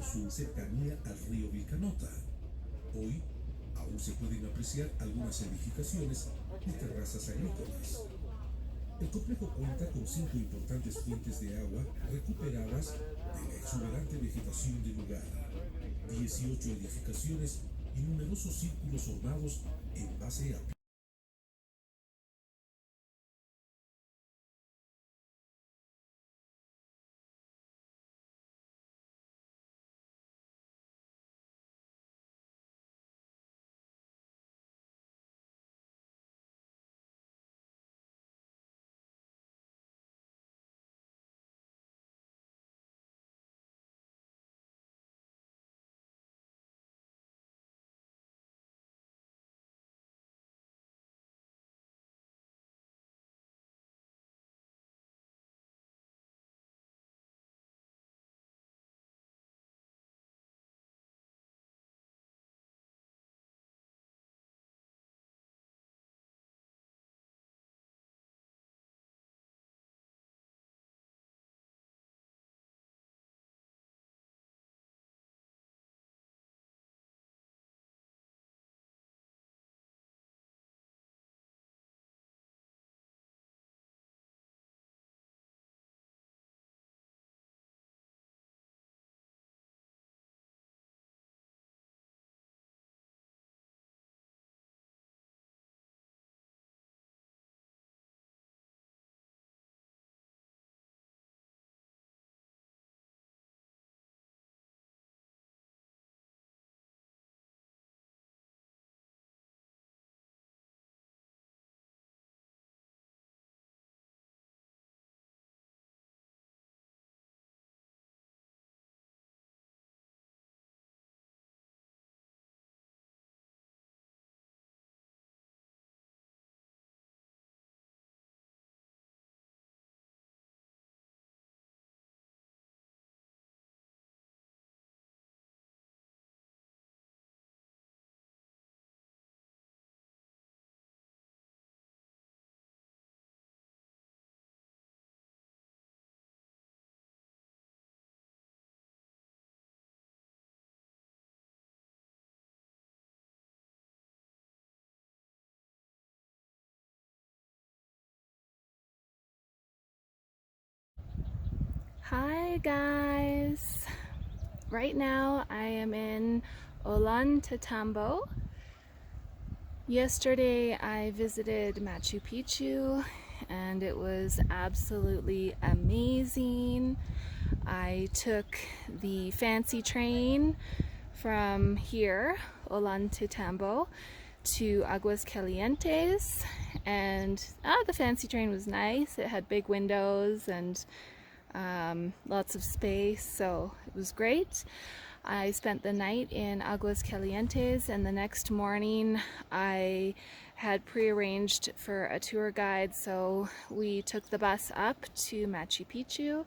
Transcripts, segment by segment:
su cercanía al río Vilcanota. Hoy aún se pueden apreciar algunas edificaciones y terrazas agrícolas. El complejo cuenta con 5 importantes fuentes de agua recuperadas de la exuberante vegetación del lugar, 18 edificaciones y numerosos círculos ornados en base a Hi guys! Right now I am in Ollantaytambo. Yesterday I visited Machu Picchu and it was absolutely amazing. I took the fancy train from here, Ollantaytambo, to Aguas Calientes, and the fancy train was nice. It had big windows and lots of space, so it was great. I spent the night in Aguas Calientes, and the next morning I had prearranged for a tour guide, so we took the bus up to Machu Picchu,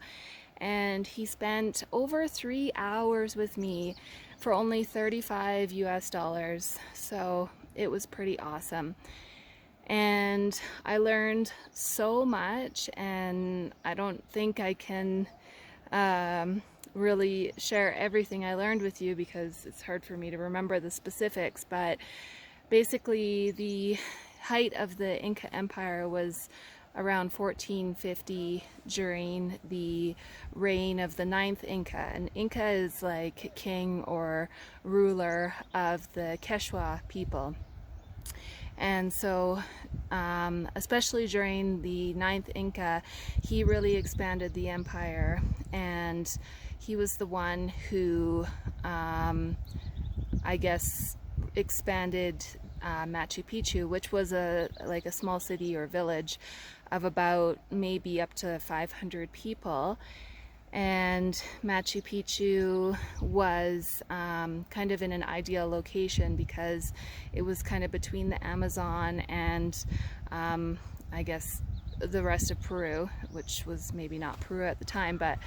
and he spent over 3 hours with me for only $35 US, so it was pretty awesome. And I learned so much, and I don't think I can really share everything I learned with you because it's hard for me to remember the specifics, but basically the height of the Inca Empire was around 1450 during the reign of the 9th Inca. And Inca is like king or ruler of the Quechua people. And so especially during the 9th Inca, he really expanded the empire, and he was the one who I guess expanded Machu Picchu, which was like a small city or village of about maybe up to 500 people. And Machu Picchu was kind of in an ideal location because it was kind of between the Amazon and I guess the rest of Peru, which was maybe not Peru at the time, but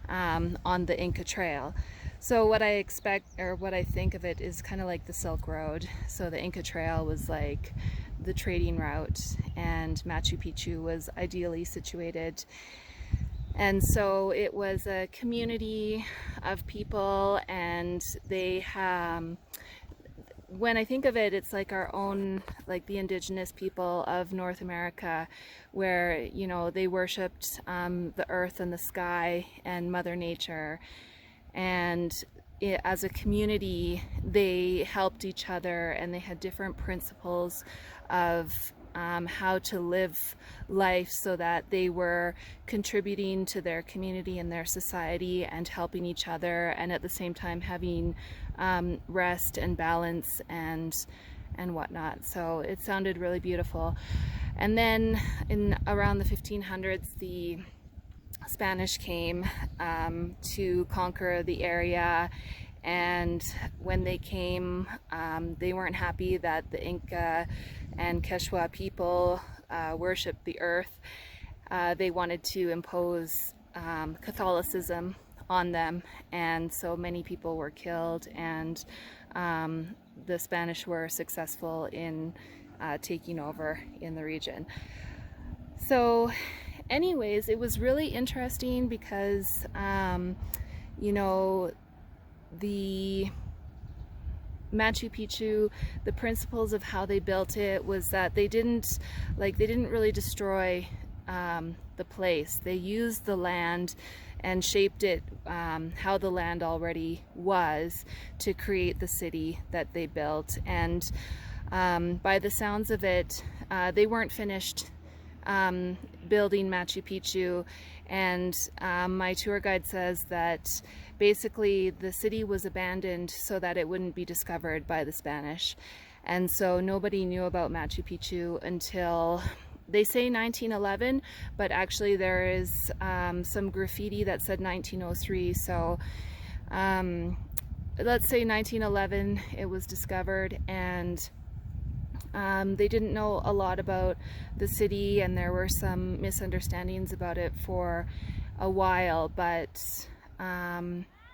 on the Inca Trail. So what I expect, or what I think of it, is kind of like the Silk Road. So the Inca Trail was like the trading route, and Machu Picchu was ideally situated. And so it was a community of people, and they when I think of it, it's like our own, like the indigenous people of North America, where, you know, they worshipped the earth and the sky and Mother Nature. And as a community, they helped each other, and they had different principles of how to live life so that they were contributing to their community and their society and helping each other, and at the same time having rest and balance and whatnot. So it sounded really beautiful. And then in around the 1500s, the Spanish came to conquer the area, and when they came, they weren't happy that the Inca and Quechua people worshipped the earth. They wanted to impose Catholicism on them, and so many people were killed, and the Spanish were successful in taking over in the region. So anyways, it was really interesting because you know, the Machu Picchu, the principles of how they built it was that they didn't really destroy the place. They used the land and shaped it how the land already was to create the city that they built. And by the sounds of it, they weren't finished building Machu Picchu, and my tour guide says that basically the city was abandoned so that it wouldn't be discovered by the Spanish. And so nobody knew about Machu Picchu until, they say 1911, but actually there is some graffiti that said 1903. So let's say 1911 it was discovered, and they didn't know a lot about the city, and there were some misunderstandings about it for a while, but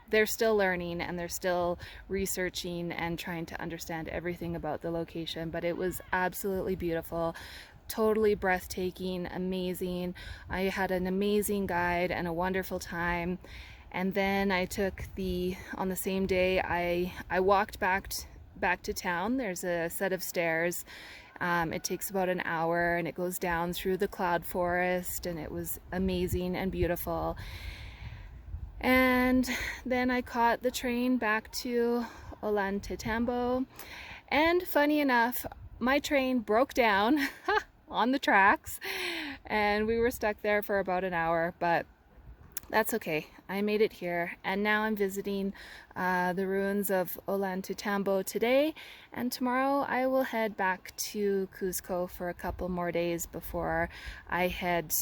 they're still learning, and they're still researching and trying to understand everything about the location. But it was absolutely beautiful, totally breathtaking, amazing. I had an amazing guide and a wonderful time. And then I took on the same day, I walked back to town. There's a set of stairs. It takes about an hour, and it goes down through the cloud forest, and it was amazing and beautiful. And then I caught the train back to Ollantaytambo, and funny enough, my train broke down on the tracks, and we were stuck there for about an hour, but that's okay. I made it here, and now I'm visiting the ruins of Ollantaytambo today, and tomorrow I will head back to Cusco for a couple more days before I head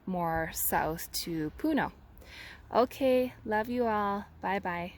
more south to Puno. Okay, love you all. Bye bye.